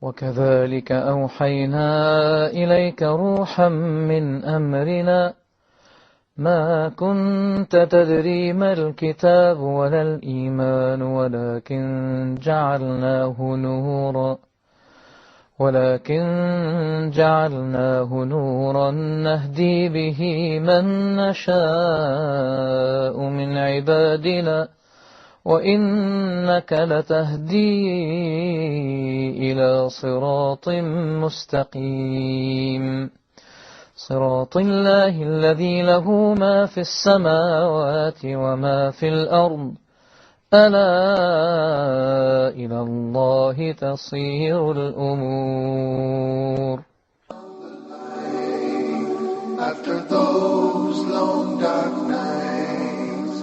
وكذلك أوحينا إليك روحا من أمرنا ما كنت تدري ما الكتاب ولا الإيمان ولكن جعلناه نورا نهدي به من نشاء من عبادنا وإنك لتهدي إلى صراط مستقيم صراط الله الذي له ما في السماوات وما في الأرض ألا إلى الله تصير الأمور. After those long dark nights,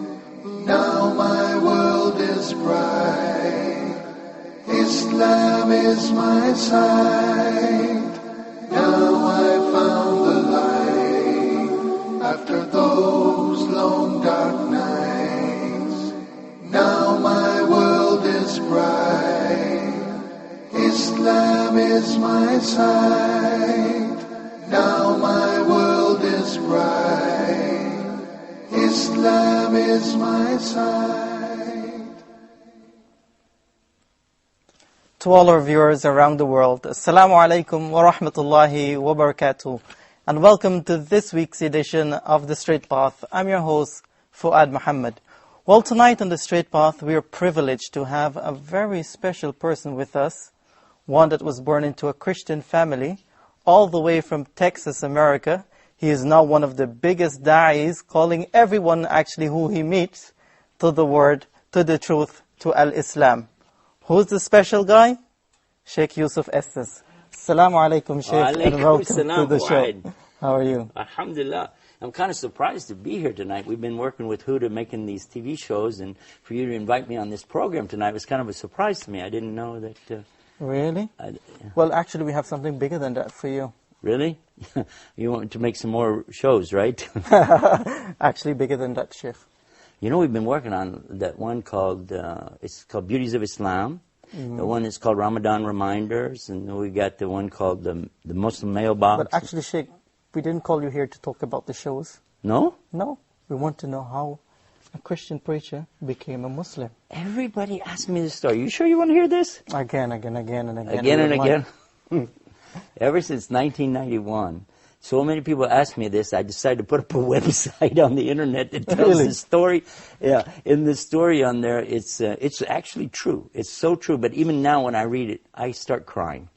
now my world is bright. Islam is my sight. Now I found the light. After those long dark nights, now my world is bright. Islam is my sight. Now my world is bright. Islam is my sight. To all our viewers around the world, Assalamu alaikum wa rahmatullahi wa barakatuh, and welcome to this week's edition of The Straight Path. I'm your host, Fuad Muhammad. Well, tonight on The Straight Path, we are privileged to have a very special person with us, one that was born into a Christian family, all the way from Texas, America. He is now one of the biggest da'is, calling everyone actually who he meets to the word, to the truth, to Al-Islam. Who's the special guy? Sheikh Yusuf Estes. Assalamu alaikum, Sheikh, and welcome to the show. How are you? Alhamdulillah. I'm kind of surprised to be here tonight. We've been working with Huda making these TV shows, and for you to invite me on this program tonight was kind of a surprise to me. I didn't know that... Really? Well, actually, we have something bigger than that for you. Really? You want to make some more shows, right? Actually, bigger than that, Sheikh. You know, we've been working on that one called, it's called Beauties of Islam. Mm-hmm. The one is called Ramadan Reminders, and then we got the one called the Muslim Mailbox. But actually, Sheikh, we didn't call you here to talk about the shows. No? No. We want to know how a Christian preacher became a Muslim. Everybody asks me this story. You sure you want to hear this? Again and again. Again and again. Ever since 1991, so many people ask me this, I decided to put up a website on the internet that tells the story. Yeah, in the story on there, it's actually true. It's so true. But even now when I read it, I start crying.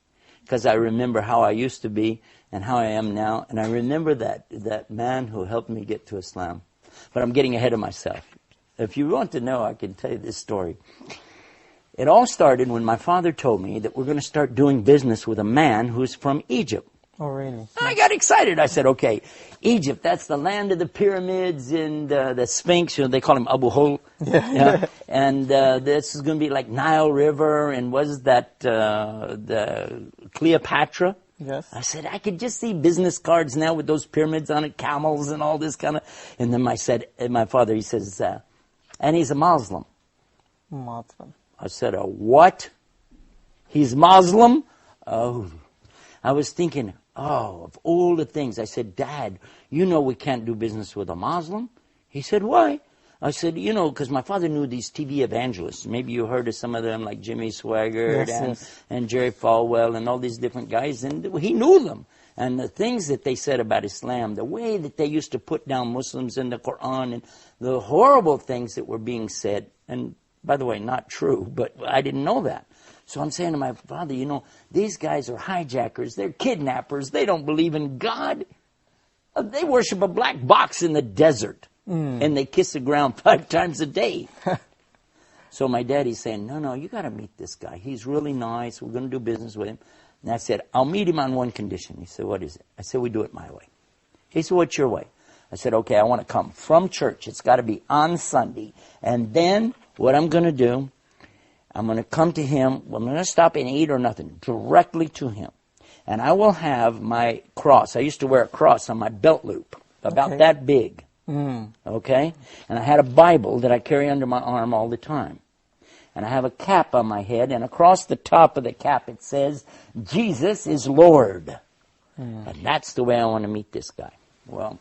Because I remember how I used to be and how I am now. And I remember that man who helped me get to Islam. But I'm getting ahead of myself. If you want to know, I can tell you this story. It all started when my father told me that we're going to start doing business with a man who's from Egypt. Oh, really? I got excited. I said, okay, Egypt, that's the land of the pyramids and the Sphinx. You know, they call him Abu Hol. Yeah. And this is going to be like Nile River, and was that the Cleopatra? Yes. I said, I could just see business cards now with those pyramids on it, camels and all this kind of... And then my father, he says, and he's a Muslim. Muslim. I said, a what? He's Muslim? Oh. I was thinking, of all the things. I said, Dad, you know we can't do business with a Muslim? He said, why? I said, because my father knew these TV evangelists. Maybe you heard of some of them, like Jimmy Swaggart and Jerry Falwell and all these different guys. And he knew them. And the things that they said about Islam, the way that they used to put down Muslims in the Quran, and the horrible things that were being said. And by the way, not true, but I didn't know that. So I'm saying to my father, these guys are hijackers. They're kidnappers. They don't believe in God. They worship a black box in the desert. And they kiss the ground 5 times a day. So my daddy's saying, no, you got to meet this guy. He's really nice. We're going to do business with him. And I said, I'll meet him on one condition. He said, what is it? I said, we do it my way. He said, what's your way? I said, okay, I want to come from church. It's got to be on Sunday. And then what I'm going to do, I'm going to come to him. I'm going to stop and eat or nothing, directly to him. And I will have my cross. I used to wear a cross on my belt loop, about that big. Okay? And I had a Bible that I carry under my arm all the time. and I have a cap on my head, and across the top of the cap it says, Jesus is Lord. And that's the way I want to meet this guy. Well,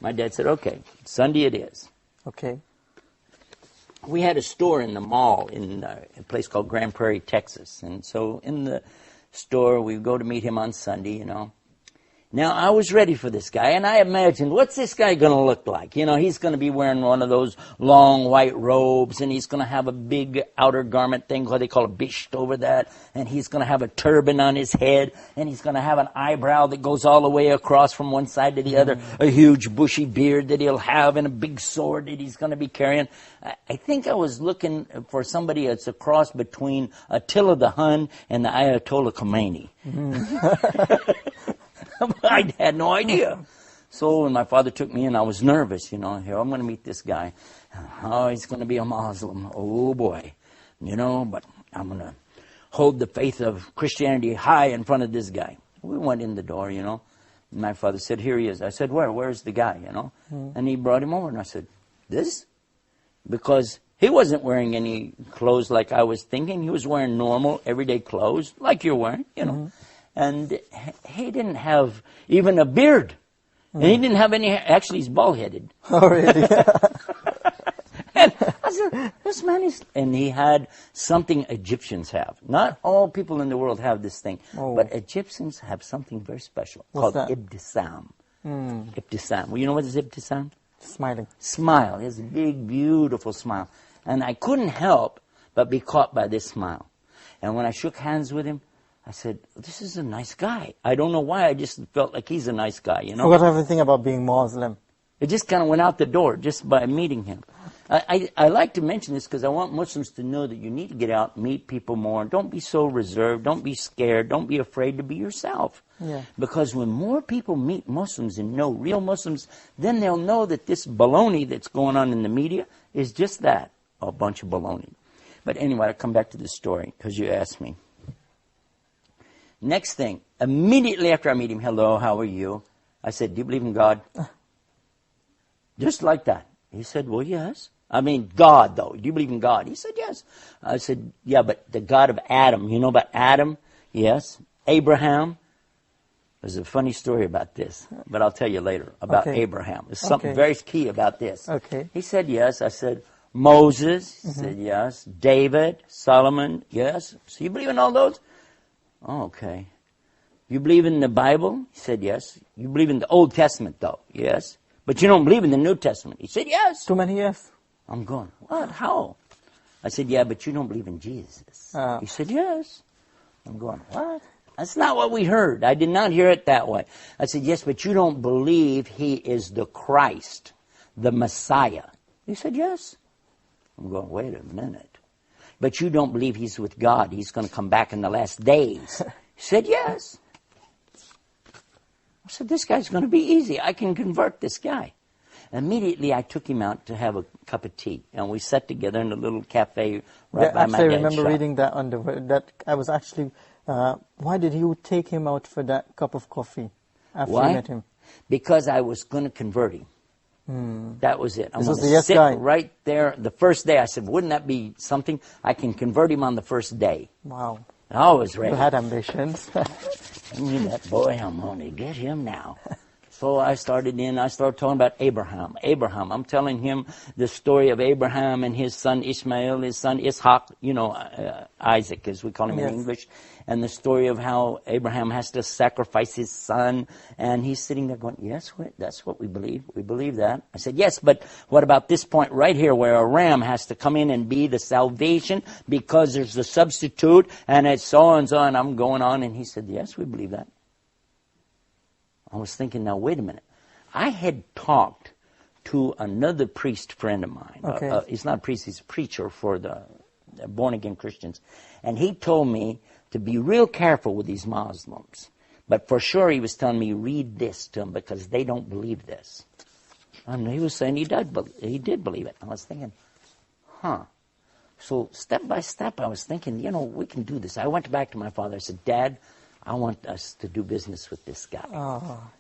my dad said, okay, Sunday it is. Okay. We had a store in the mall in a place called Grand Prairie, Texas. And so in the store, we go to meet him on Sunday, you know. Now, I was ready for this guy, and I imagined, what's this guy going to look like? You know, he's going to be wearing one of those long white robes, and he's going to have a big outer garment thing, what they call a bisht over that, and he's going to have a turban on his head, and he's going to have an eyebrow that goes all the way across from one side to the other, a huge bushy beard that he'll have, and a big sword that he's going to be carrying. I think I was looking for somebody that's a cross between Attila the Hun and the Ayatollah Khomeini. I had no idea. So when my father took me in, I was nervous, you know. Here, I'm going to meet this guy. Oh, he's going to be a Muslim. Oh, boy. You know, but I'm going to hold the faith of Christianity high in front of this guy. We went in the door, you know. And my father said, here he is. I said, where's the guy, you know? And he brought him over, and I said, this? Because he wasn't wearing any clothes like I was thinking. He was wearing normal, everyday clothes, like you're wearing, you know. And he didn't have even a beard. And he didn't have any hair. Actually, he's bald-headed. Oh, really? And I said, this man is... And he had something Egyptians have. Not all people in the world have this thing. But Egyptians have something very special called ibtisam. Ibtisam. Well, you know what is ibtisam? Smiling. Smile. He has a big, beautiful smile. And I couldn't help but be caught by this smile. And when I shook hands with him, I said, this is a nice guy. I don't know why, I just felt like he's a nice guy, you know. Forgot everything about being Muslim. It just kind of went out the door just by meeting him. I like to mention this because I want Muslims to know that you need to get out, meet people more. Don't be so reserved. Don't be scared. Don't be afraid to be yourself. Yeah. Because when more people meet Muslims and know real Muslims, then they'll know that this baloney that's going on in the media is just that, a bunch of baloney. But anyway, I'll come back to the story because you asked me. Next thing, immediately after I meet him, hello, how are you? I said, do you believe in God? Just like that. He said, well, yes. I mean, God, though. Do you believe in God? He said, yes. I said, yeah, but the God of Adam. You know about Adam? Yes. Abraham. There's a funny story about this, but I'll tell you later about Abraham. There's something very key about this. Okay. He said, yes. I said, Moses. He said, yes. David, Solomon, yes. So you believe in all those? Oh, okay. You believe in the Bible? He said, yes. You believe in the Old Testament, though? Yes. But you don't believe in the New Testament? He said, yes. Too many yes. I'm going, what? How? I said, yeah, but you don't believe in Jesus. He said, yes. I'm going, what? That's not what we heard. I did not hear it that way. I said, yes, but you don't believe he is the Christ, the Messiah. He said, yes. I'm going, wait a minute. But you don't believe he's with God. He's going to come back in the last days. He said, yes. I said, this guy's going to be easy. I can convert this guy. Immediately, I took him out to have a cup of tea. And we sat together in a little cafe right by my dad's shop. I remember reading that on that I was actually, why did you take him out for that cup of coffee after you met him? Because I was going to convert him. That was it. I'm going to sit right there. The first day, I said, wouldn't that be something? I can convert him on the first day. Wow. And I was ready. You had ambitions. That boy, I'm going to get him now. So I started talking about Abraham. I'm telling him the story of Abraham and his son Ishmael, his son Ishaq, you know, Isaac, as we call him in English, and the story of how Abraham has to sacrifice his son. And he's sitting there going, yes, that's what we believe. We believe that. I said, yes, but what about this point right here where a ram has to come in and be the salvation because there's the substitute and it's so and so, and I'm going on. And he said, yes, we believe that. I was thinking, now, wait a minute. I had talked to another priest friend of mine. Okay. He's not a priest, he's a preacher for the born-again Christians. And he told me to be real careful with these Muslims. But for sure, he was telling me, read this to them because they don't believe this. And he was saying he did believe it. I was thinking, So step by step, I was thinking, we can do this. I went back to my father. I said, Dad, I want us to do business with this guy.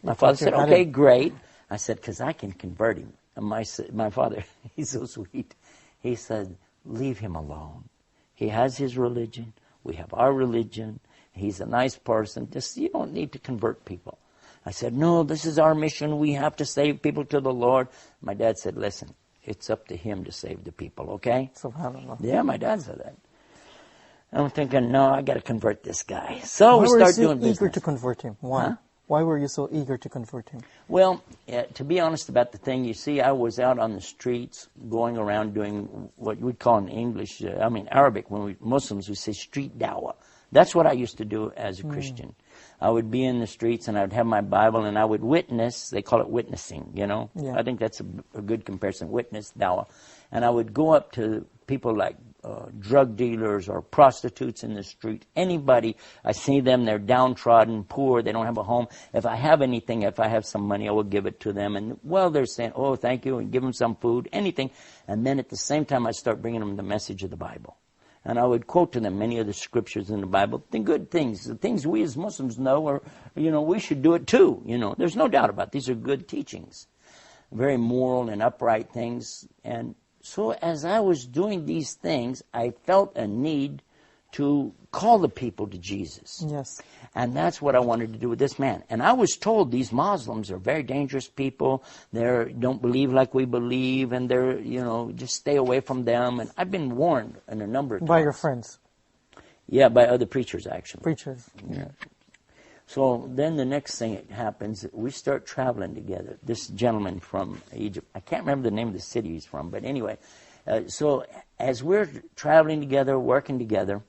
My father said, okay, great. I said, because I can convert him. And my father, he's so sweet. He said, leave him alone. He has his religion. We have our religion. He's a nice person. Just, you don't need to convert people. I said, no, this is our mission. We have to save people to the Lord. My dad said, listen, it's up to him to save the people, okay? SubhanAllah. Yeah, my dad said that. I'm thinking, no, I got to convert this guy. So we start doing business. Why were you so eager to convert him? Why? Huh? Why were you so eager to convert him? Well, to be honest about the thing, you see, I was out on the streets going around doing what we'd call in English, Arabic, when we Muslims, we say street dawah. That's what I used to do as a Christian. I would be in the streets and I would have my Bible and I would witness. They call it witnessing, you know. Yeah. I think that's a good comparison, witness, dawah. And I would go up to people like drug dealers or prostitutes in the street, anybody. I see them, they're downtrodden, poor, they don't have a home. If I have anything, if I have some money, I will give it to them. And, well, they're saying, oh, thank you, and give them some food, anything. And then at the same time, I start bringing them the message of the Bible. And I would quote to them many of the scriptures in the Bible, the good things, the things we as Muslims know, or, we should do it too. There's no doubt about it. These are good teachings, very moral and upright things. And so as I was doing these things, I felt a need to call the people to Jesus. Yes. And that's what I wanted to do with this man. And I was told these Muslims are very dangerous people. They don't believe like we believe, and they're, just stay away from them. And I've been warned in a number of times. By your friends? Yeah, by other preachers, actually. Preachers. Yeah. So then the next thing that happens, we start traveling together. This gentleman from Egypt, I can't remember the name of the city he's from, but anyway. So as we're traveling together, working together,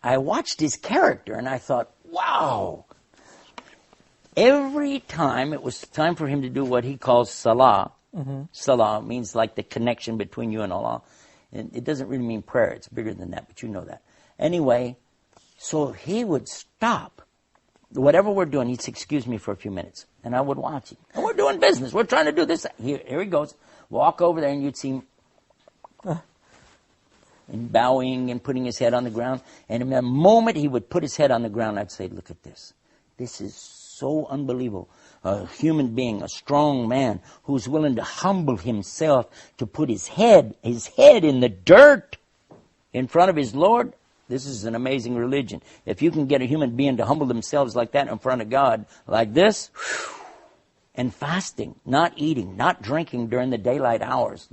I watched his character and I thought, wow. Every time it was time for him to do what he calls salah. Mm-hmm. Salah means like the connection between you and Allah. And it doesn't really mean prayer. It's bigger than that, but you know that. Anyway, so he would stop. Whatever we're doing, he'd say, excuse me for a few minutes. And I would watch him. And we're doing business. We're trying to do this. Here he goes. Walk over there and you'd see him and bowing and putting his head on the ground. And in the moment he would put his head on the ground, I'd say, look at this. This is so unbelievable. A human being, a strong man, who's willing to humble himself to put his head in the dirt in front of his Lord. This is an amazing religion. If you can get a human being to humble themselves like that in front of God, like this, and fasting, not eating, not drinking during the daylight hours,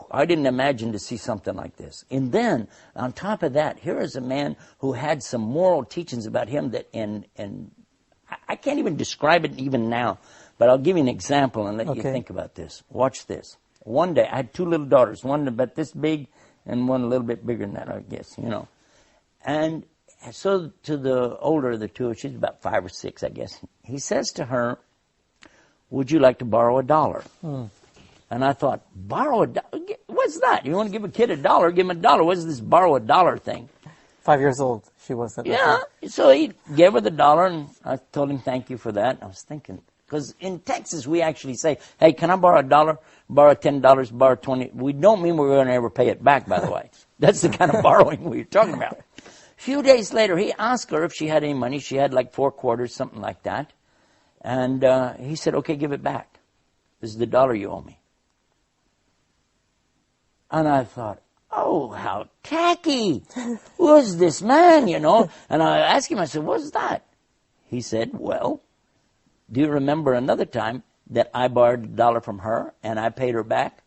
I didn't imagine to see something like this. And then, on top of that, here is a man who had some moral teachings about him that, and I can't even describe it even now, but I'll give you an example and let you think about this. Watch this. One day, I had two little daughters, one about this big and one a little bit bigger than that, I guess, And so to the older of the two, she's about 5 or 6, I guess, he says to her, would you like to borrow $1? And I thought, borrow $1? What's that? You want to give a kid $1? Give him $1. What's this borrow $1 thing? 5 years old, she was at that Yeah, time. So he gave her the $1, and I told him thank you for that. I was thinking, because in Texas we actually say, hey, can I borrow $1? Borrow $10, borrow 20. We don't mean we're going to ever pay it back, by the way. That's the kind of borrowing we're talking about. A few days later, he asked her if she had any money. She had like 4 quarters, something like that. And he said, okay, give it back. This is the $1 you owe me. And I thought, oh, how tacky. Who's this man, And I asked him, I said, what's that? He said, well, do you remember another time that I borrowed $1 from her and I paid her back?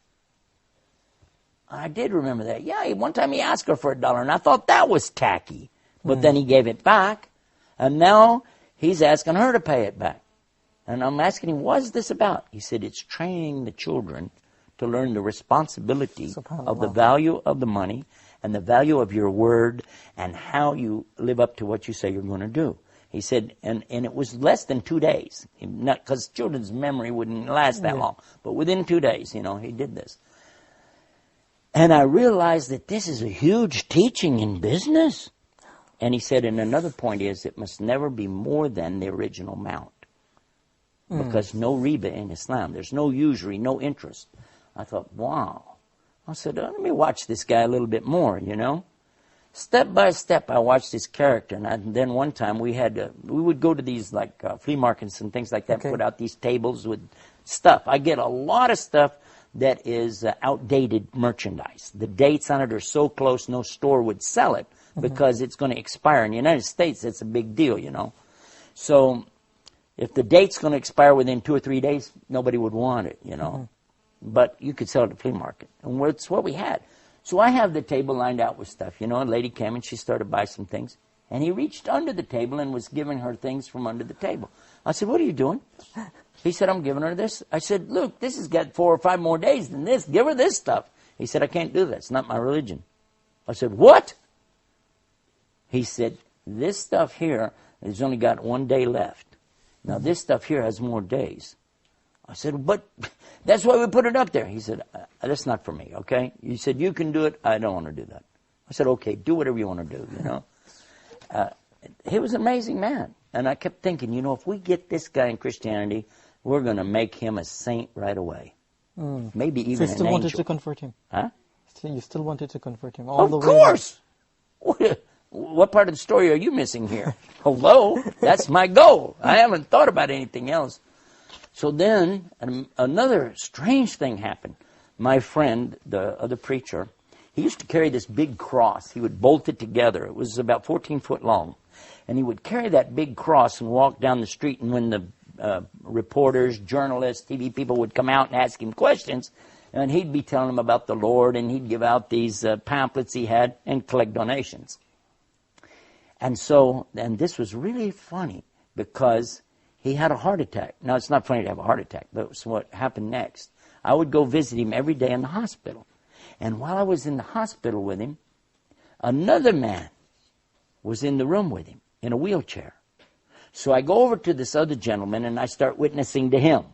I did remember that. Yeah, one time he asked her for $1 and I thought that was tacky. But then he gave it back and now he's asking her to pay it back. And I'm asking him, what's this about? He said, it's training the children to learn the responsibility of the value of the money and the value of your word and how you live up to what you say you're going to do. He said, and it was less than 2 days, not because children's memory wouldn't last that long, but within 2 days, he did this. And I realized that this is a huge teaching in business. And he said, and another point is, it must never be more than the original amount. Because no riba in Islam, there's no usury, no interest. I thought, wow. I said, let me watch this guy a little bit more, Step by step, I watched his character. And then one time we would go to these like flea markets and things like that, put out these tables with stuff. I get a lot of stuff that is outdated merchandise. The dates on it are so close, no store would sell it because it's going to expire. In the United States, it's a big deal, you know. So if the date's going to expire within 2 or 3 days, nobody would want it, you know. But you could sell it at the flea market. And it's what we had. So I have the table lined out with stuff. You know, a lady came and she started to buy some things. And he reached under the table and was giving her things from under the table. I said, what are you doing? He said, I'm giving her this. I said, look, this has got 4 or 5 more days than this. Give her this stuff. He said, I can't do that. It's not my religion. I said, what? He said, this stuff here has only got 1 day left. Now, this stuff here has more days. I said, but that's why we put it up there. He said, that's not for me, okay? He said, you can do it. I don't want to do that. I said, okay, do whatever you want to do, you know. He was an amazing man. And I kept thinking, you know, if we get this guy in Christianity, we're going to make him a saint right away. Maybe even an angel. So you still wanted to convert him? Huh? You still wanted to convert him? Of course! What part of the story are you missing here? Hello? That's my goal. I haven't thought about anything else. So then, another strange thing happened. My friend, the other preacher, he used to carry this big cross. He would bolt it together. It was about 14 foot long. And he would carry that big cross and walk down the street. And when the reporters, journalists, TV people would come out and ask him questions, and he'd be telling them about the Lord, and he'd give out these pamphlets he had and collect donations. And so, and this was really funny because he had a heart attack. Now, it's not funny to have a heart attack, but it's what happened next. I would go visit him every day in the hospital. And while I was in the hospital with him, another man was in the room with him in a wheelchair. So I go over to this other gentleman and I start witnessing to him.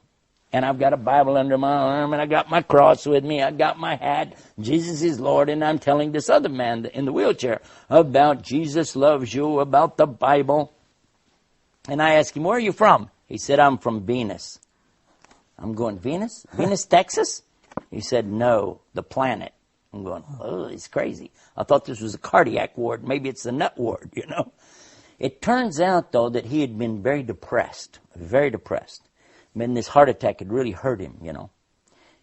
And I've got a Bible under my arm and I got my cross with me. I got my hat. Jesus is Lord. And I'm telling this other man in the wheelchair about Jesus loves you, about the Bible. And I asked him, where are you from? He said, I'm from Venus. I'm going, Venus? Venus, Texas? He said, no, the planet. I'm going, oh, he's crazy. I thought this was a cardiac ward. Maybe it's a nut ward, you know. It turns out, though, that he had been very depressed. And this heart attack had really hurt him, you know.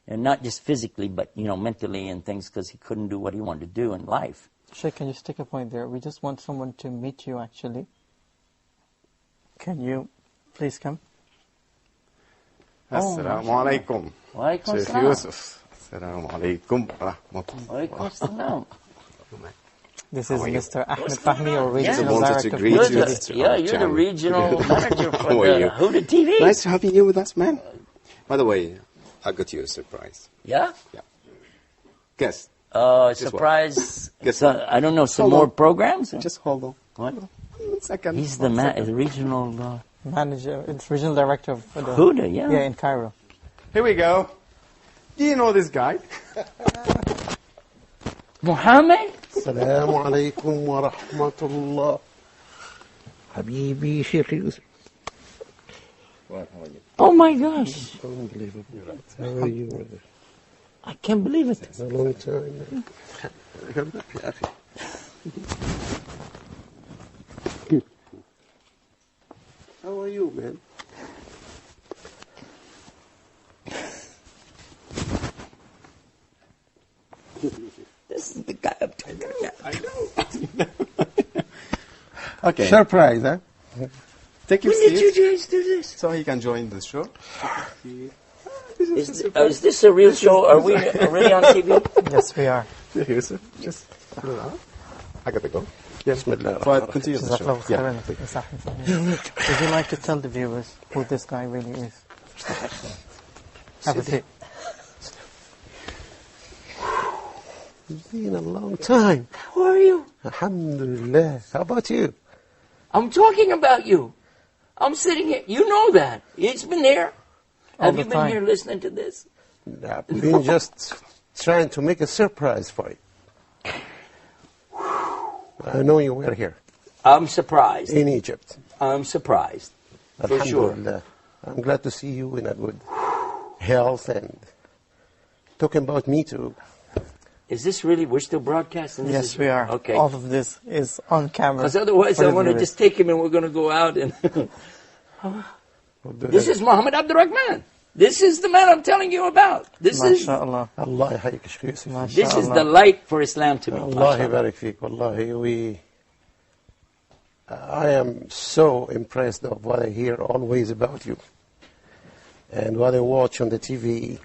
And not just physically, but, you know, mentally and things because he couldn't do what he wanted to do in life. Sheikh, can you stick a point there? We just want someone to meet you, actually. Can you please come? Assalamu alaikum. Wa alaikum Sheikh assalam. Yusuf. Assalamu alaikum wa rahmatullah. Wa alaikum assalam. This is Mr. Ahmed Fahmi, our regional wanted to director. greet you. You're the regional manager for How are you? Huda TV. Nice having you with us, man. By the way, I got you a surprise. Yeah? Yeah. Guess. Surprise. Guess I don't know, some Hold more on. programs? Just hold on. What? 1 second. He's the regional Manager, it's regional director of the Huda, yeah. Yeah, in Cairo. Here we go. Do you know this guy? Muhammad? السلام عليكم ورحمة الله حبيبي شيخ يوسف. Oh my gosh. Unbelievable. How are you, brother? I can't believe it. It's a long time. يا أخي. How are you, man? This is the guy I'm talking about. I know. Okay. Surprise, huh? Take your When did seat you guys do this? so he can join the show. Is this a real show? Are we really on TV? Yes, we are. Sheikh Yusuf, just I gotta go. بسم الله الرحمن But الرحيم. continue the Jazakallah show. khairan. Would you like to tell the viewers who this guy really is? Have a seat. It's been a long time. How are you? Alhamdulillah. How about you? I'm talking about you. I'm sitting here. You know that. It's been there. All Have the you been time. here listening to this? I've been just trying to make a surprise for you. I know you were here I'm surprised. in Egypt. I'm surprised. For sure. Alhamdulillah. I'm glad to see you in a good health and talking about me too. Is this really, we're still broadcasting? This Yes, is- we are. Okay. All of this is on camera. Because otherwise for I the want to viewers. just take him and we're going to go out and... This is Muhammad Abdul Rahman. This is the man I'm telling you about. This is MashaAllah. Allah يحييك Sheikh Yusuf. this is the light for Islam to me. Allah يبارك فيك. Wallahi, I am so impressed of what I hear always about you and what I watch on the TV.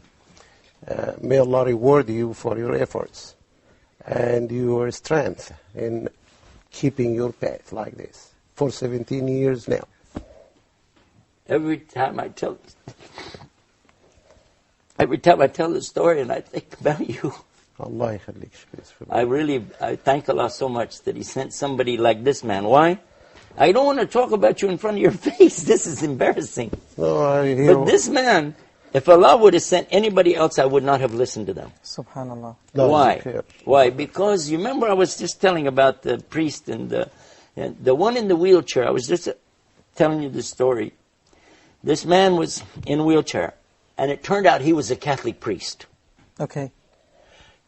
May Allah reward you for your efforts and your strength in keeping your path like this for 17 years now. Every time I tell the story and I think about you, Allah يخليك Sheikh Yusuf. I thank Allah so much that He sent somebody like this man. Why? I don't want to talk about you in front of your face. This is embarrassing. No, I hear. But this man, if Allah would have sent anybody else, I would not have listened to them. Subhanallah. Why? Why? Because you remember I was just telling about the priest and the one in the wheelchair. I was just telling you the story. This man was in a wheelchair, and it turned out he was a Catholic priest. Okay.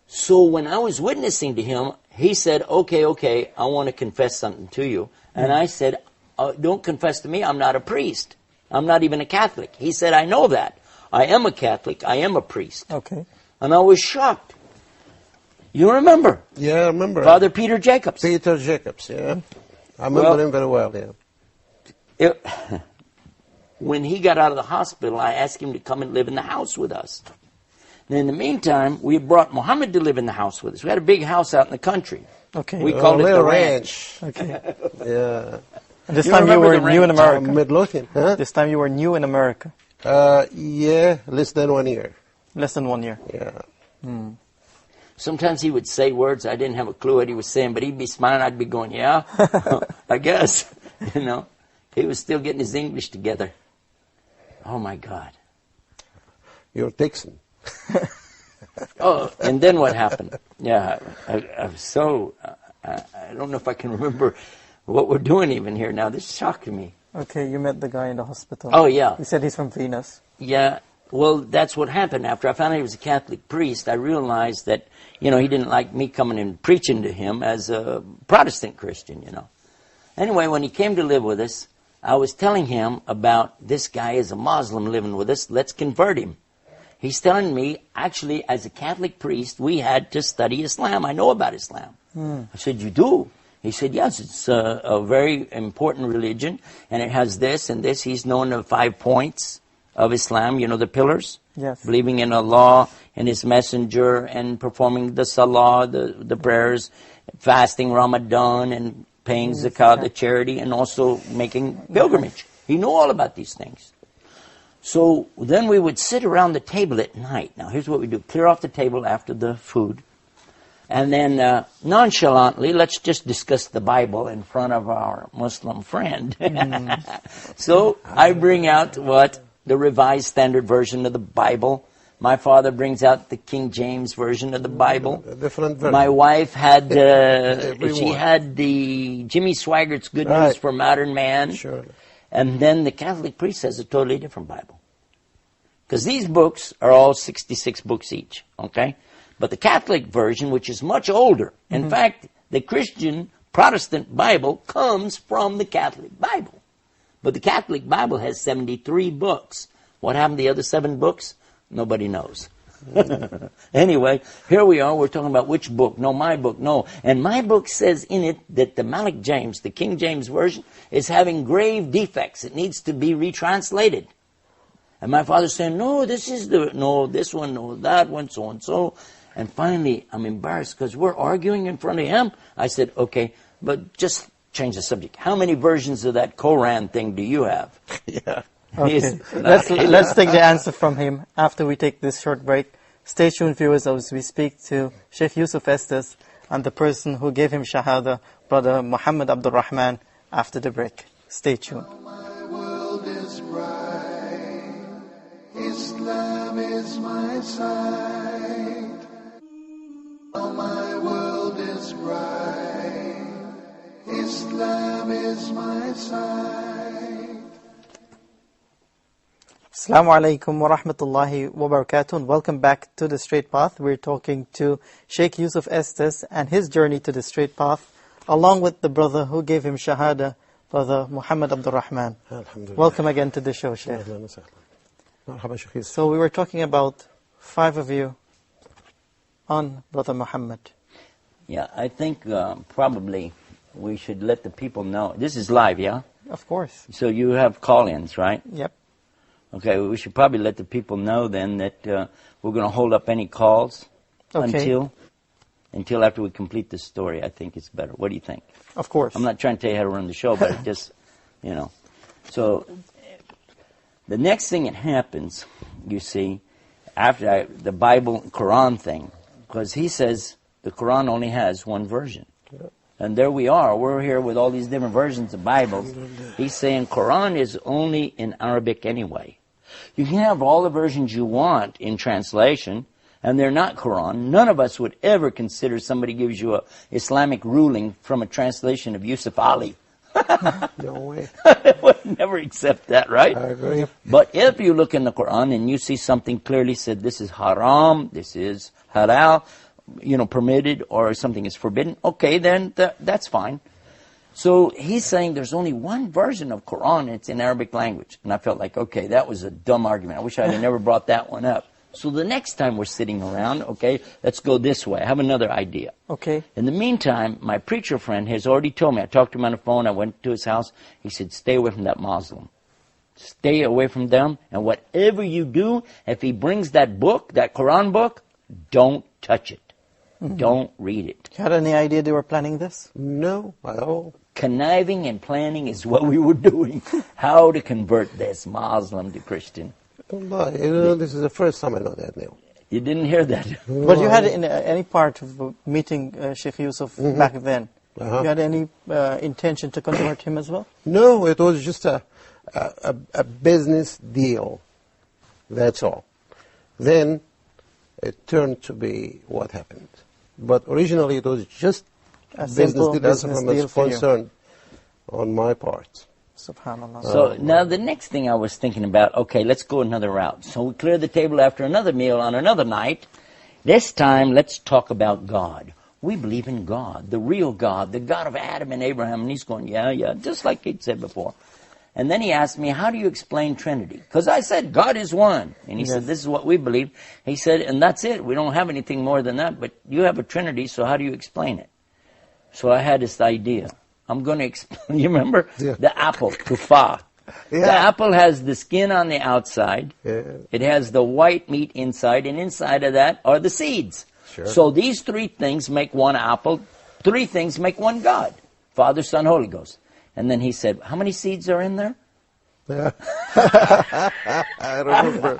So when I was witnessing to him, he said, okay, I want to confess something to you. And I said, don't confess to me, I'm not a priest. I'm not even a Catholic. He said, I know that. I am a Catholic, I am a priest. Okay. And I was shocked. You remember? Yeah, I remember. Father Peter Jacobs. Peter Jacobs, yeah. I remember him very well, yeah. When he got out of the hospital, I asked him to come and live in the house with us. And in the meantime, we had brought Muhammad to live in the house with us. We had a big house out in the country. Okay. We called it the ranch. Okay. Yeah. And this You time you remember were the new in ranch? America. Midlothian, huh? This time you were new in America. Yeah, less than 1 year. Less than 1 year. Yeah. Sometimes he would say words, I didn't have a clue what he was saying, but he'd be smiling, I'd be going, yeah, I guess. You know, he was still getting his English together. Oh my God. You're Texan. Oh, and then what happened? Yeah, I was so, I don't know if I can remember what we're doing even here now. This is shocking me. Okay, you met the guy in the hospital. Oh, yeah. He said he's from Venus. Yeah, well, that's what happened. After I found out he was a Catholic priest, I realized that, you know, he didn't like me coming and preaching to him as a Protestant Christian, you know. Anyway, when he came to live with us, I was telling him about this guy is a Muslim living with us. Let's convert him. He's telling me, actually, as a Catholic priest, we had to study Islam. I know about Islam. I said, you do? He said, yes, it's a very important religion, and it has this and this. He's known the 5 points of Islam, you know, the pillars. Yes. Believing in Allah and His Messenger and performing the salah, the prayers, fasting Ramadan and paying zakah, the charity, and also making pilgrimage. He knew all about these things. So then we would sit around the table at night. Now here's what we do. Clear off the table after the food. And then nonchalantly, let's just discuss the Bible in front of our Muslim friend. So I bring out the Revised Standard Version of the Bible. My father brings out the King James Version of the Bible. A different version. My wife had, she had the Jimmy Swaggart's Good News for Modern Man. Sure. And then the Catholic priest has a totally different Bible. Because these books are all 66 books each, okay? But the Catholic version, which is much older, in fact, the Christian Protestant Bible comes from the Catholic Bible. But the Catholic Bible has 73 books. What happened to the other 7 books? Nobody knows. Anyway, here we are. We're talking about which book. No, my book. No. And my book says in it that the Malik James, the King James Version, is having grave defects. It needs to be retranslated. And my father's saying, no, this one, no, that one, so and so. And finally, I'm embarrassed because we're arguing in front of him. I said, okay, but just change the subject. How many versions of that Koran thing do you have? Yeah. Okay. Let's take the answer from him after we take this short break. Stay tuned, viewers, as we speak to Sheikh Yusuf Estes and the person who gave him Shahada, Brother Muhammad Abdul Rahman, after the break. Stay tuned. My world is bright. Islam is my sight. Oh, my world is bright. Islam is my sight. Assalamu alaikum wa rahmatullahi wa barakatuh, and welcome back to The Straight Path. We're talking to Sheikh Yusuf Estes and his journey to the straight path, along with the brother who gave him Shahada, Brother Muhammad Abdul Rahman. Welcome again to the show, Sheikh. مرحبا Sheikh Yusuf. So we were talking about 5 of you on Brother Muhammad. Yeah, I think probably we should let the people know. This is live, yeah? Of course. So you have call-ins, right? Yep. Okay, we should probably let the people know then that we're going to hold up any calls Okay. until after we complete this story. I think it's better. What do you think? Of course. I'm not trying to tell you how to run the show, but it just, you know. So the next thing that happens, you see, after the Bible, Quran thing, because he says the Quran only has one version. And there we are. We're here with all these different versions of Bibles. He's saying Quran is only in Arabic anyway. You can have all the versions you want in translation, and they're not Quran. None of us would ever consider somebody gives you a Islamic ruling from a translation of Yusuf Ali. No way. Would never accept that, right? I agree. But if you look in the Quran and you see something clearly said, this is haram, this is halal, permitted, or something is forbidden, okay, then that's fine. So he's saying there's only one version of Quran, it's in Arabic language. And I felt like, okay, that was a dumb argument. I wish I had never brought that one up. So the next time we're sitting around, okay, let's go this way. I have another idea. Okay. In the meantime, my preacher friend has already told me, I talked to him on the phone, I went to his house, he said, stay away from that Muslim. Stay away from them, and whatever you do, if he brings that book, that Quran book, don't touch it. Don't read it. You had any idea they were planning this? No, at all. Conniving and planning is what we were doing. How to convert this Muslim to Christian. Allah, this is the first time I know that now. You didn't hear that? But you had in any part of meeting Sheikh Yusuf back then, you had any intention to convert him as well? No, it was just a business deal. That's all. Then it turned to be what happened. But originally it was just A business simple deal as business far as deal for you. concerned on my part. Subhanallah. So now the next thing I was thinking about, okay, let's go another route. So we clear the table after another meal on another night. This time, let's talk about God. We believe in God, the real God, the God of Adam and Abraham. And he's going, yeah, just like he'd said before. And then he asked me, how do you explain Trinity? Because I said, God is one. And he said, this is what we believe. He said, and that's it. We don't have anything more than that. But you have a Trinity, so how do you explain it? So I had this idea. I'm going to explain. You remember? Yeah. The apple, tufah. Yeah. The apple has the skin on the outside. Yeah. It has the white meat inside. And inside of that are the seeds. Sure. So these 3 things make one apple. 3 things make one God. Father, Son, Holy Ghost. And then he said, how many seeds are in there? I remember.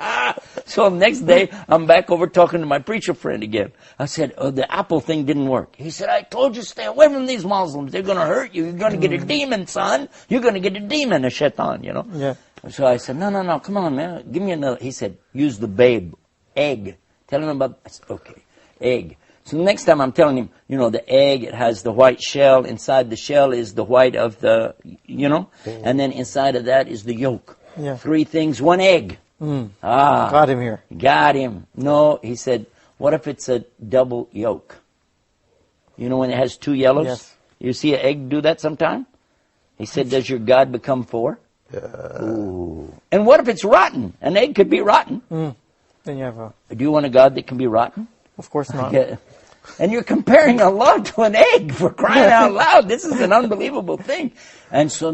So next day, I'm back over talking to my preacher friend again. I said, the apple thing didn't work. He said, I told you stay away from these Muslims. They're going to hurt you. You're going to get a demon, son. You're going to get a demon, a shaitan, Yeah. So I said, no, come on, man. Give me another. He said, use the babe, egg. Tell him about, I said, okay, egg. So the next time I'm telling him, the egg, it has the white shell. Inside the shell is the white of the, and then inside of that is the yolk. Yeah. 3 things, 1 egg. Got him here. Got him. No, he said, what if it's a double yolk? When it has 2 yellows? Yes. You see an egg do that sometime? He said, does your God become 4? Ooh. And what if it's rotten? An egg could be rotten. Then you have a... Do you want a God that can be rotten? Of course not. Yeah. And you're comparing Allah to an egg, for crying out loud. This is an unbelievable thing. And so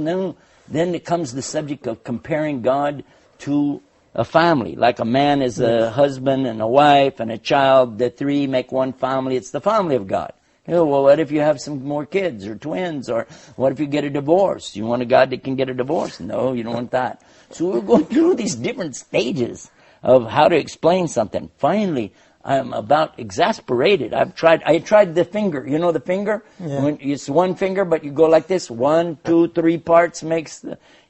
then it comes the subject of comparing God to a family. Like a man is a husband and a wife and a child. The 3 make one family. It's the family of God. Well, what if you have some more kids or twins? Or what if you get a divorce? You want a God that can get a divorce? No, you don't want that. So we're going through these different stages of how to explain something. Finally, I'm about exasperated. I tried the finger. You know the finger? Yeah. When it's 1 finger, but you go like this. 1, 2, 3 parts makes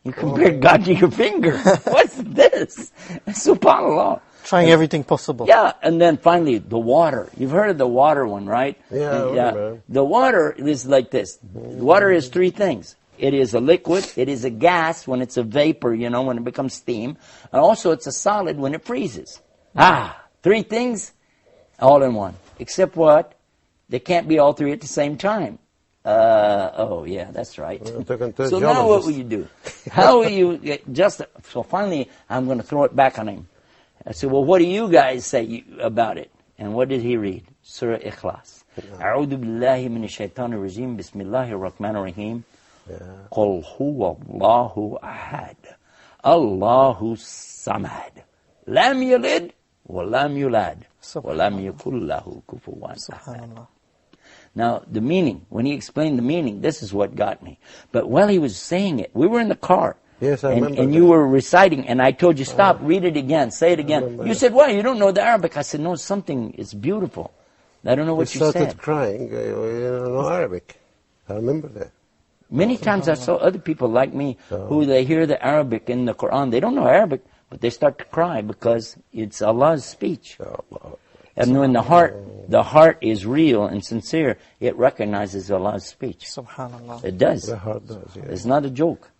you compare God to your finger. What's this? SubhanAllah. Trying everything possible. Yeah, and then finally, the water. You've heard of the water one, right? Yeah, I remember. The water is like this. Water is 3 things. It is a liquid, it is a gas when it's a vapor, when it becomes steam, and also it's a solid when it freezes. 3 things, all in one. Except what? They can't be all 3 at the same time. Oh, yeah, that's right. Talking to a So now what geologist. will you do? How will you so finally I'm going to throw it back on him. I said, well, what do you guys say about it? And what did he read? Surah Ikhlas. أعوذ بالله من الشيطان الرجيم بسم الله الرحمن الرحيم قل هو الله أحد الله الصمد لم يلد ولم يولد ولم يكن له كفوا أحد. Subhanallah. Now, the meaning, when he explained the meaning, this is what got me. But while he was saying it, we were in the car. Yes, I remember And that. you were reciting, and I told you, stop, read it again, say it again. remember You that. said, why? You don't know the Arabic. I said, no, something, it's beautiful. I don't know He what you started said. crying, no Arabic. I remember that. Many times I saw other people like me who they hear the Arabic in the Quran. They don't know Arabic, but they start to cry because it's Allah's speech. Allah. And when the heart is real and sincere, it recognizes Allah's speech. Subhanallah. It does. The heart does, yeah. It's not a joke.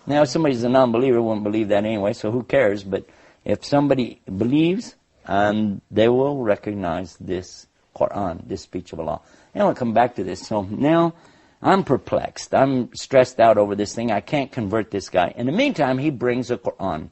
Now, if somebody's a non-believer, won't believe that anyway, so who cares? But if somebody believes, they will recognize this Quran, this speech of Allah. And I'll come back to this. So now, I'm perplexed. I'm stressed out over this thing. I can't convert this guy. In the meantime, he brings a Quran.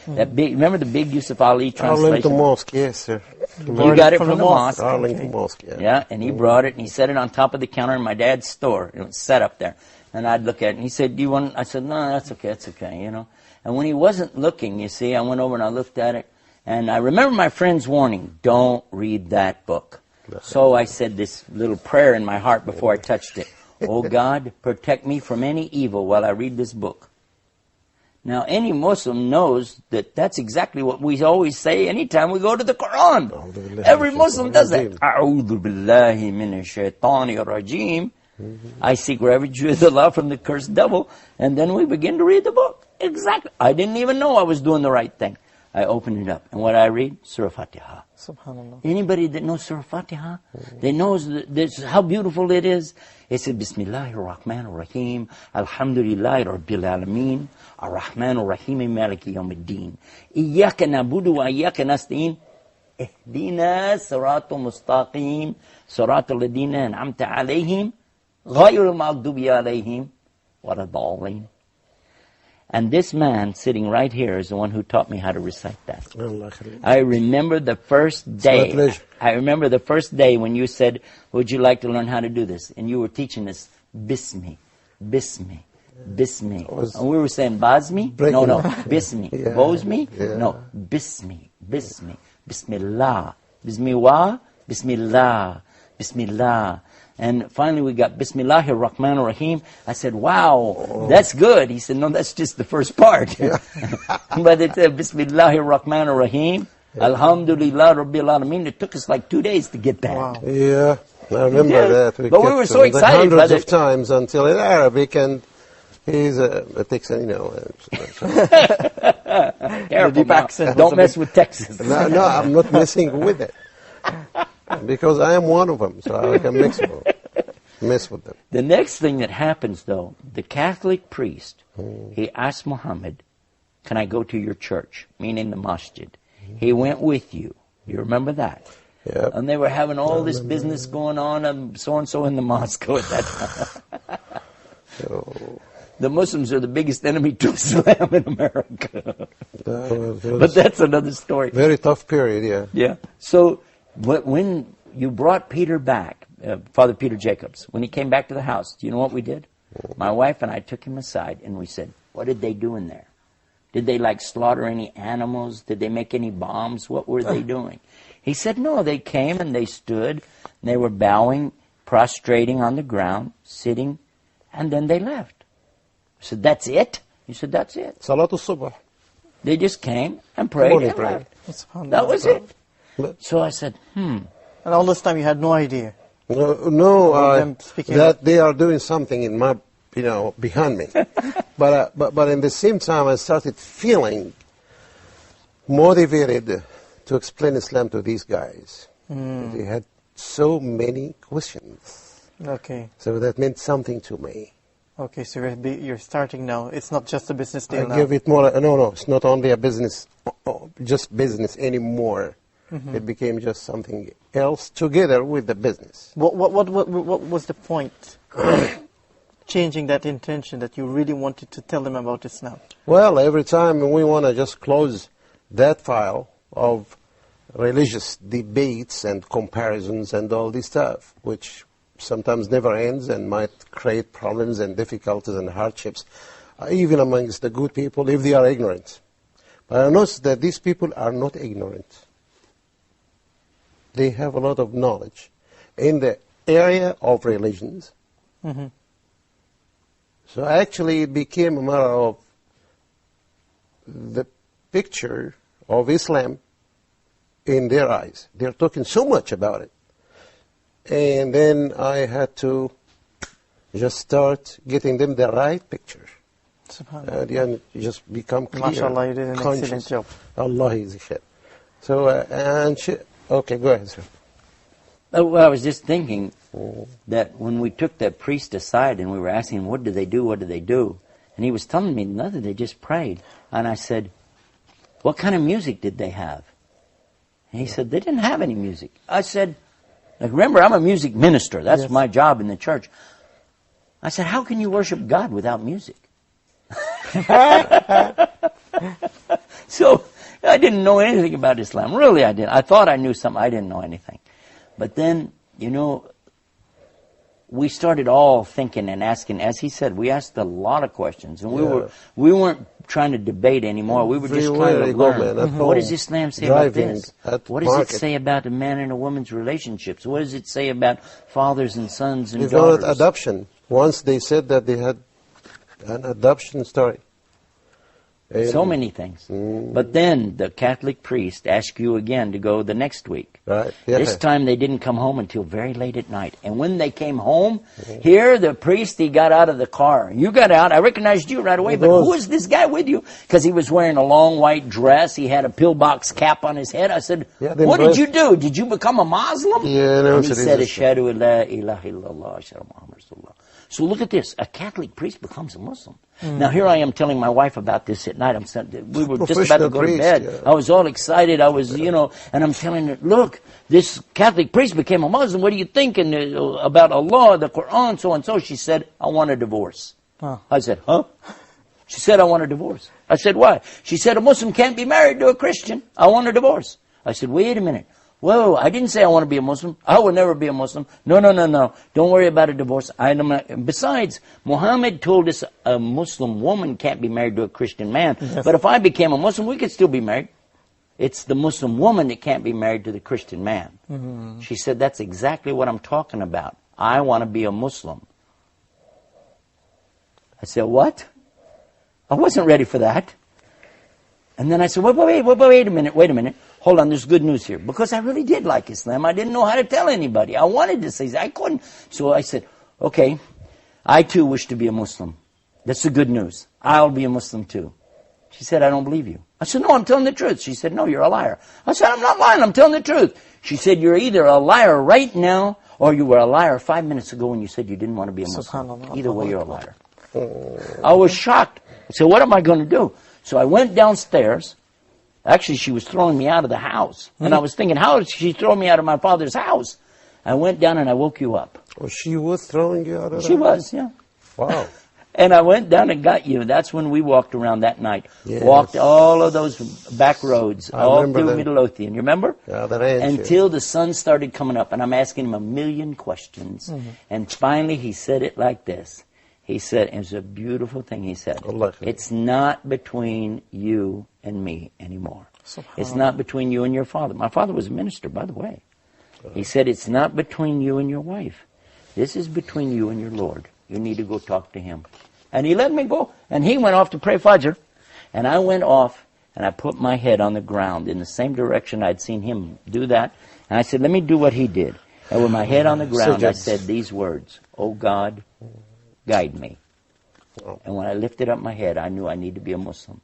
That big, remember the big Yusuf Ali translation? Arlington Mosque, yes, sir. You got it from the mosque. Arlington Mosque, yeah. Yeah, and he brought it, and he set it on top of the counter in my dad's store. It was set up there. And I'd look at it, and he said, do you want, I said, no, that's okay, you know. And when he wasn't looking, you see, I went over and I looked at it, and I remember my friend's warning, don't read that book. So I said this little prayer in my heart before I touched it. Oh God, protect me from any evil while I read this book. Now, any Muslim knows that that's exactly what we always say anytime we go to the Quran. Every Muslim does that. A'udhu billahi minash shaitani rajim. I seek refuge with Allah from the cursed devil. And then we begin to read the book. Exactly. I didn't even know I was doing the right thing. I opened it up. And what I read? Surah Fatiha. Subhanallah. Anybody that knows Surah Fatiha, they knows this, how beautiful it is. It said, Bismillahir Rahmanir Rahim, Alhamdulillahi Rabbil Alameen, Ar-Rahmanir Rahim, Maliki Yawmiddin. Iyaka nabudu wa iyaka nasta'in. Ihdina siratal mustaqim, siratal ladina an'amta alayhim, ghayril maghdubi alayhim, waladallin. And this man sitting right here is the one who taught me how to recite that. I remember the first day. I remember the first day when you said, would you like to learn how to do this? And you were teaching us Bismi, Bismi, Bismi. And we were saying Basmi? No, Bismi. Bosmi? No, Bismi, Bismi, Bismillah. Bismillah, Bismillah, Bismillah. And finally we got Bismillahir Rahmanir Rahim. I said, wow, that's good. He said, no, that's just the first part. But it said Bismillahir Rahmanir Rahim. Alhamdulillah Rabbil Alameen. It took us like 2 days to get that. Wow. Yeah, I remember that. But we were so excited by hundreds of times until in Arabic, and he's a Texan, you know. Careful now. Don't mess with Texas. No, I'm not messing with it. Because I am one of them, so I can mess with them. The next thing that happens, though, the Catholic priest, he asked Muhammad, can I go to your church? Meaning the masjid. He went with you. You remember that? Yep. And they were having all this business going on, and so-and-so in the mosque at that time. The Muslims are the biggest enemy to Islam in America. But that's another story. Very tough period, yeah. Yeah. So when you brought Peter back, Father Peter Jacobs, when he came back to the house, do you know what we did? My wife and I took him aside and we said, what did they do in there? Did they slaughter any animals? Did they make any bombs? What were they doing? He said, no, they came and they stood, and they were bowing, prostrating on the ground, sitting, and then they left. I said, that's it? He said, that's it. Salatul Subh. They just came and prayed and left. That was it. So I said, And all this time you had no idea. That they are doing something in my, behind me. but in the same time, I started feeling motivated to explain Islam to these guys. They had so many questions. Okay. So that meant something to me. Okay, so you're starting now. It's not just a business deal now. I give it more. No, it's not only a business, just business anymore. It became just something else together with the business. What was the point? Changing that intention that you really wanted to tell them about Islam? Well, every time we want to just close that file of religious debates and comparisons and all this stuff, which sometimes never ends and might create problems and difficulties and hardships, even amongst the good people if they are ignorant. But I notice that these people are not ignorant. They have a lot of knowledge in the area of religions. Mm-hmm. So actually it became a matter of the picture of Islam in their eyes. They're talking so much about it. And then I had to just start getting them the right picture. SubhanAllah. And just become clear. MashaAllah, you did an conscious. excellent job. Allah is Sheikh. So, okay, go ahead, sir. Well, I was just thinking that when we took that priest aside and we were asking him, what do they do, what do they do? And he was telling me nothing, they just prayed. And I said, what kind of music did they have? And he said, they didn't have any music. I said, like, remember, I'm a music minister. That's Yes. my job in the church. I said, how can you worship God without music? So I didn't know anything about Islam. Really, I didn't. I thought I knew something. I didn't know anything. But then, we started all thinking and asking. As he said, we asked a lot of questions, and we weren't trying to debate anymore. We were just trying to learn. What does Islam say about this? What does it say about a man and a woman's relationships? What does it say about fathers and sons and daughters? About adoption. Once they said that they had an adoption story. So many things. But then the Catholic priest asked you again to go the next week. Right. Yeah. This time they didn't come home until very late at night. And when they came home, here the priest, he got out of the car. You got out. I recognized you right away. But who is this guy with you? Because he was wearing a long white dress. He had a pillbox cap on his head. I said, what did you do? Did you become a Muslim? Yeah, no, and he said, Ashhadu an la ilaha illallah, Ashhadu Muhammad Rasulullah. So look at this. A Catholic priest becomes a Muslim. Now here I am telling my wife about this at night. We were just about to go to bed. Yeah. I was all excited. I was, and I'm telling her, look, this Catholic priest became a Muslim. What are you thinking about Allah, the Quran, so and so? She said, I want a divorce. I said, huh? She said, I want a divorce. I said, why? She said, a Muslim can't be married to a Christian. I want a divorce. I said, wait a minute. Whoa, I didn't say I want to be a Muslim. I will never be a Muslim. No. Don't worry about a divorce. Besides, Muhammad told us a Muslim woman can't be married to a Christian man. Yes. But if I became a Muslim, we could still be married. It's the Muslim woman that can't be married to the Christian man. Mm-hmm. She said, that's exactly what I'm talking about. I want to be a Muslim. I said, what? I wasn't ready for that. And then I said, wait a minute. Hold on, there's good news here. Because I really did like Islam. I didn't know how to tell anybody. I wanted to say, I couldn't. So I said, okay, I too wish to be a Muslim. That's the good news. I'll be a Muslim too. She said, I don't believe you. I said, no, I'm telling the truth. She said, no, you're a liar. I said, I'm not lying, I'm telling the truth. She said, you're either a liar right now, or you were a liar 5 minutes ago when you said you didn't want to be a Muslim. Either way, you're a liar. I was shocked. I said, what am I going to do? So I went downstairs. Actually, she was throwing me out of the house. And I was thinking, how did she throw me out of my father's house? I went down and I woke you up. Oh, she was throwing you out of the house? She was, yeah. Wow. And I went down and got you. That's when we walked around that night. Yes. Walked all of those back roads, all through Midlothian. You remember? Yeah, the ranch. Until the sun started coming up. And I'm asking him a million questions. Mm-hmm. And finally he said it like this. He said, it was a beautiful thing he said. It's not between you and me anymore. It's not between you and your father. My father was a minister, by the way. He said, it's not between you and your wife. This is between you and your Lord. You need to go talk to him. And he let me go. And he went off to pray Fajr. And I went off and I put my head on the ground in the same direction I'd seen him do that. And I said, let me do what he did. And with my head on the ground, I said these words, oh God, guide me. And when I lifted up my head, I knew I needed to be a Muslim.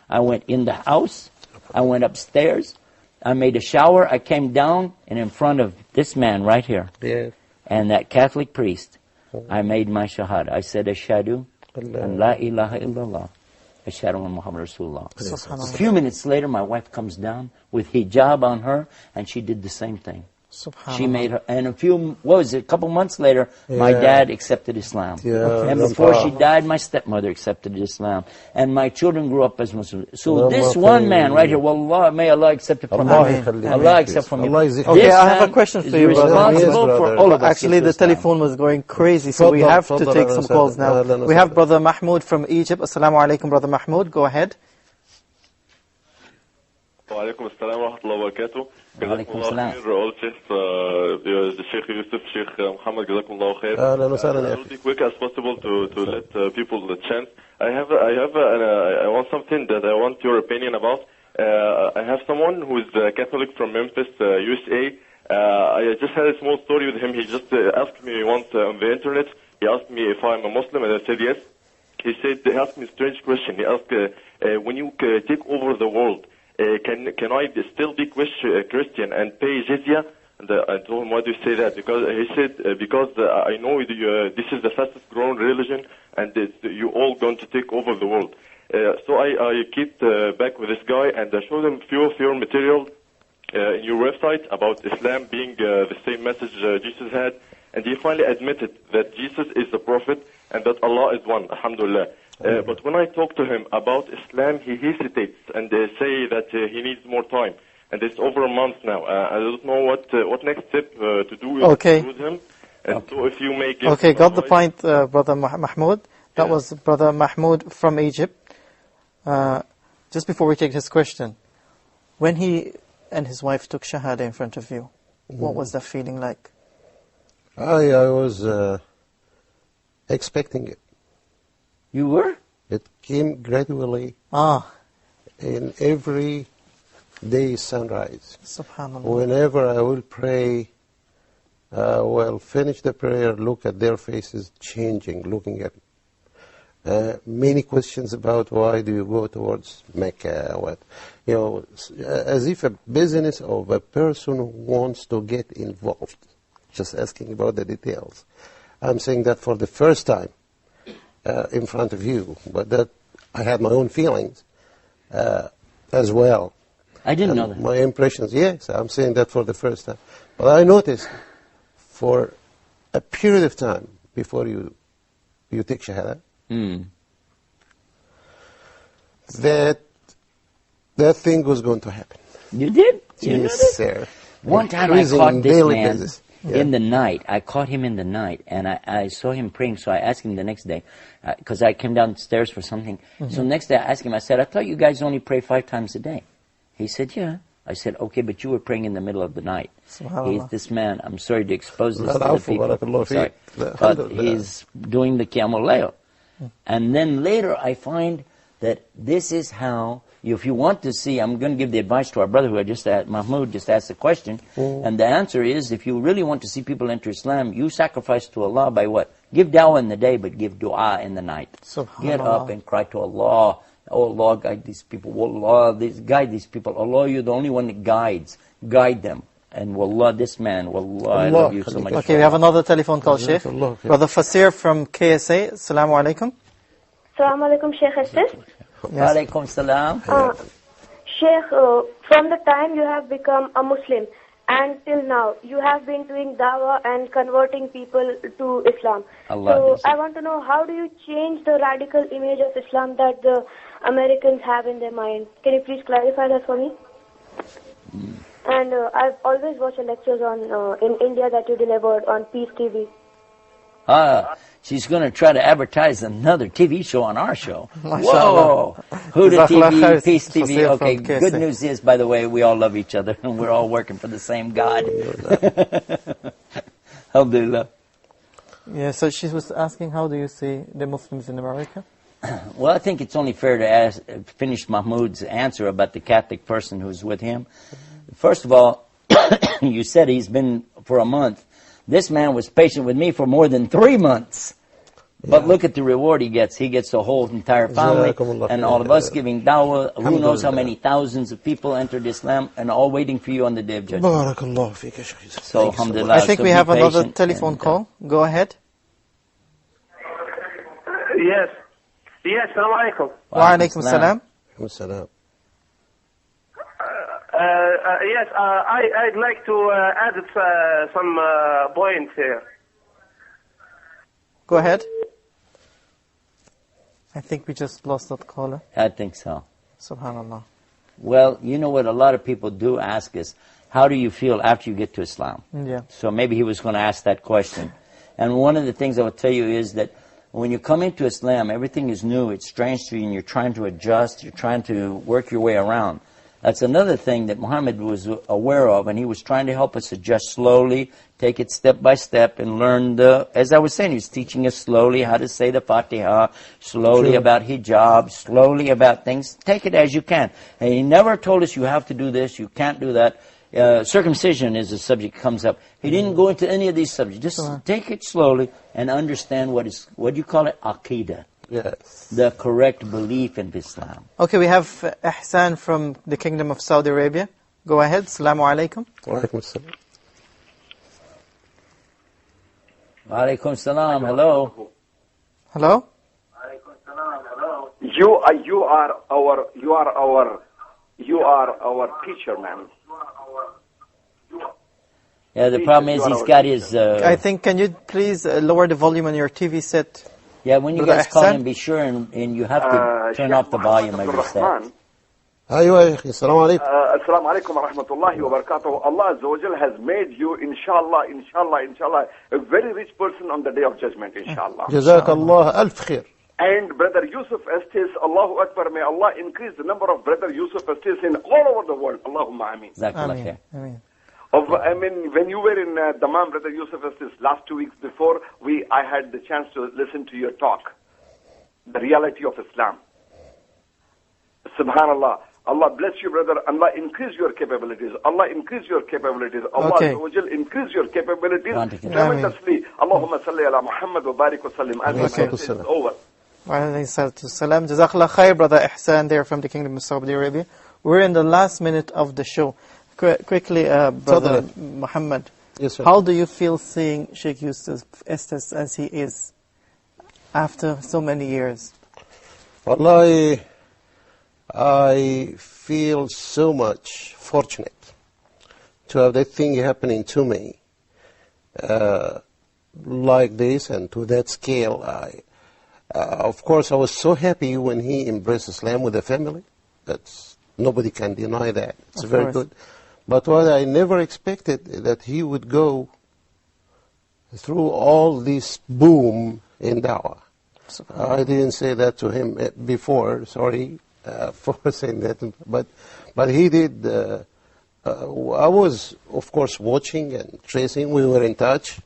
I went in the house. I went upstairs. I made a shower. I came down, and in front of this man right here, and that Catholic priest, I made my shahada. I said, Ashhadu an la ilaha illallah, Ashhadu an Muhammad Rasulullah. A few minutes later, my wife comes down with hijab on her, and she did the same thing. Subhanallah. She made her, and a couple months later, my Yeah. dad accepted Islam. Yeah, And before she Grandpa. died, my stepmother accepted Islam. And my children grew up as Muslims. So Allah this khayr. one man right here, wallah, may Allah accept it from Allah him. yakhallik. Allah accept from him. Allah yajzik Okay, This I have a man question is for you, brother. responsible Yes, for brother. all of us. Actually, the Islam. telephone was going crazy, so we Tfaddal, have to tfaddal, take ahlan some wa calls sahlan. now. Ahlan wa We have sahlan. Brother Mahmoud from Egypt. Assalamu alaikum, Brother Mahmoud. Go ahead. وعليكم السلام ورحمة الله وبركاته. وعليكم جزاكم الله السلام. خير. All Sheikh Yusuf, Sheikh Muhammad, جزاكم الله خير. أهلا وسهلا يا I'll أخي. be quick as possible to let people the chance. I want something that I want your opinion about. I have someone who is Catholic from Memphis, USA. I just had a small story with him. He just asked me once on the internet. He asked me if I'm a Muslim, and I said yes. He asked me a strange question. He asked, when you take over the world, can I still be Christian and pay jizya? And I told him, why do you say that? Because he said, because I know this is the fastest growing religion, and you're all going to take over the world. So I keep back with this guy, and I showed him few of your material in your website about Islam being the same message Jesus had, and he finally admitted that Jesus is the prophet and that Allah is one, alhamdulillah. But when I talk to him about Islam, he hesitates and say that he needs more time. And it's over a month now. I don't know what next step to do with him. And so if you may give Okay, got the advice. point, Brother Mahmoud. That was Brother Mahmoud from Egypt. Just before we take his question, when he and his wife took Shahada in front of you, what was that feeling like? I was expecting it. You were? It came gradually Ah, in every day sunrise. subhanallah. Whenever I will pray, well, finish the prayer, look at their faces changing, looking at many questions about why do you go towards Mecca, as if a business of a person who wants to get involved, just asking about the details. I'm saying that for the first time in front of you, but that I had my own feelings as well. I didn't know And that. my impressions, yes, I'm saying that for the first time. But I noticed for a period of time before you take Shahada, that thing was going to happen. You did? You knew Yes, that? sir. One time I Increasing caught this daily man basis. in the night. I caught him in the night, and I saw him praying, so I asked him the next day, because I came downstairs for something. So next day I asked him, I said, I thought you guys only pray 5 times a day. He said, yeah. I said, okay, but you were praying in the middle of the night. Subhanallah. This man, I'm sorry to expose this to the Barakallahu people. feek. Sorry. But he's doing the Qiyamul Layl. And then later I find that this is how, if you want to see, I'm going to give the advice to our brother who I just asked, Mahmoud just asked the question, and the answer is, if you really want to see people enter Islam, you sacrifice to Allah by what? Give dawah in the day, but give dua in the night. Get up and cry to Allah. Oh Allah, guide these people. Allah, guide these people. Allah, you're the only one that guides. Guide them. And wallah, this man, wallah, I love you so much. Okay, we have another telephone call, Sheikh. Brother Fasir from KSA. Assalamu alaikum. Assalamu alaikum, Sheikh Estes. Wa alaikum salam. Sheikh, from the time you have become a Muslim and till now, you have been doing dawah and converting people to Islam. Allah So I want to know, how do you change the radical image of Islam that the Americans have in their mind? Can you please clarify that for me? And I've always watched your lectures on in India that you delivered on Peace TV. She's going to try to advertise another TV show on our show. MashaAllah. Whoa! Huda Jazakallah TV, khair, Peace TV. Fasir Okay, from KSA. good news is, by the way, we all love each other and we're all working for the same God. Alhamdulillah. Yeah, so she was asking, how do you see the Muslims in America? Well, I think it's only fair to finish Mahmoud's answer about the Catholic person who's with him. First of all, you said he's been for a month. This man was patient with me for more than 3 months. But look at the reward he gets. He gets the whole entire family and all of us giving dawah. Who knows how many thousands of people entered Islam and all waiting for you on the day of judgment. Barakallahu feek, ya Sheikh. So, alhamdulillah. I think so we be have another patient telephone and, call. Go ahead. Yes. Assalamu alaikum. Wa alaikum salam. Salam. Yes, I'd like to add some points here. Go ahead. I think we just lost that caller. I think so. Subhanallah. Well, you know what a lot of people do ask is, how do you feel after you get to Islam? Yeah. So maybe he was going to ask that question. And one of the things I will tell you is that when you come into Islam, everything is new, it's strange to you, and you're trying to adjust, you're trying to work your way around. That's another thing that Muhammad was aware of, and he was trying to help us adjust slowly, take it step by step, and learn as I was saying, he was teaching us slowly how to say the Fatiha, slowly about hijab, slowly about things. Take it as you can. And he never told us you have to do this, you can't do that. Circumcision is a subject that comes up. He didn't go into any of these subjects. Just take it slowly and understand what do you call it? Aqidah. Yes. The correct belief in Islam. Okay, we have Ihsan from the Kingdom of Saudi Arabia. Go ahead. Assalamu alaikum. Wa alaikum assalam. Wa alaikum salam. Hello. Hello? You are our teacher, man. Yeah, the problem is he's got his... I think, can you please lower the volume on your TV set? Yeah, when you Brother guys call Ihsan? in, be sure and you have to turn off the volume of your set. أيوة يا أخي السلام عليكم. Assalamu alaikum wa rahmatullahi wa barakatuh. Allah Azza wa Jal has made you, inshallah, a very rich person on the day of judgment, inshallah. جزاك الله ألف خير. And Brother Yusuf Estes, Allahu Akbar, may Allah increase the number of Brother Yusuf Estes in all over the world. Allahumma ameen. Jazakallah Ameen. I mean, when you were in Dammam, Brother Yusuf Estes, last 2 weeks before, I had the chance to listen to your talk, the reality of Islam. Subhanallah. Allah bless you, brother. Allah increase your capabilities. Allah increase your capabilities. Allah Okay. increase your capabilities tremendously. Allahumma salli ala Muhammad wa barik wa sallim. And it's over. Wa alayhi salatu salam. Jazakallah khair, Brother Ihsan there from the Kingdom of Saudi Arabia. We're in the last minute of the show. Quickly, Brother Muhammad, Yes, sir. how do you feel seeing Sheikh Yusuf Estes as he is after so many years? Wallahi, I feel so much fortunate to have that thing happening to me like this and to that scale. Of course, I was so happy when he embraced Islam with the family. Nobody can deny that. It's Of very course. good. But what I never expected that he would go through all this boom in da'wah. I didn't say that to him before, sorry for saying that, but he did. I was, of course, watching and tracing. We were in touch.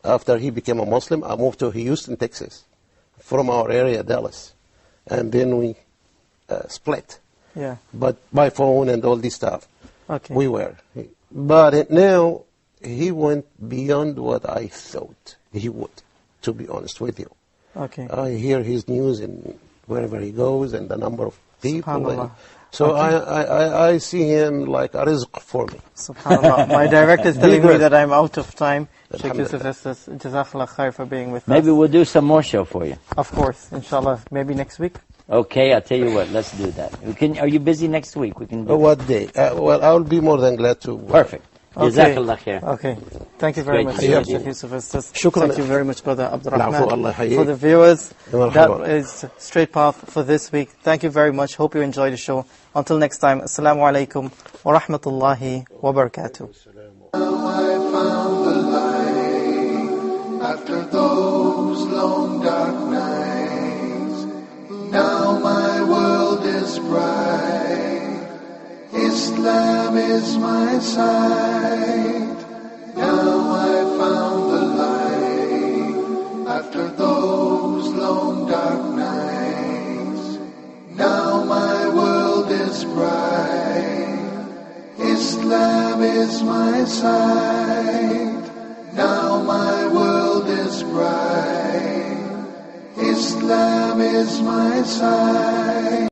After he became a Muslim, I moved to Houston, Texas, from our area, Dallas. And then we split. Yeah. But by phone and all this stuff, Okay. we were. But now, he went beyond what I thought he would, to be honest with you. Okay. I hear his news in wherever he goes and the number of people. Subhanallah. So Okay. I see him like a rizq for me. Subhanallah. My director is telling me good. that I'm out of time. Sheikh Alhamdulillah. Yusuf Estes, Jazakallah khair for being with Maybe us. we'll do some more show for you. Of course, inshallah. Maybe next week. Okay, I'll tell you what, let's do that. Are you busy next week? We can do What day? Well, I'll be more than glad to. Perfect. Okay. Jazakallah khair. Okay. Thank you very Great much, to see you. Sheikh Yusuf Estes. Shukran. Thank you very much, Brother Abdurrahman. La'fu Allah hayyik. For the viewers, Marhaba. that is Straight Path for this week. Thank you very much. Hope you enjoyed the show. Until next time, Assalamu alaikum wa rahmatullahi wa barakatuh. Now I found the light after those long dark nights. Now my world is bright. Islam is my sight. Now I found the light after those long dark nights. Now my world is bright. Islam is my sight. Now my world is bright. Islam is my sight.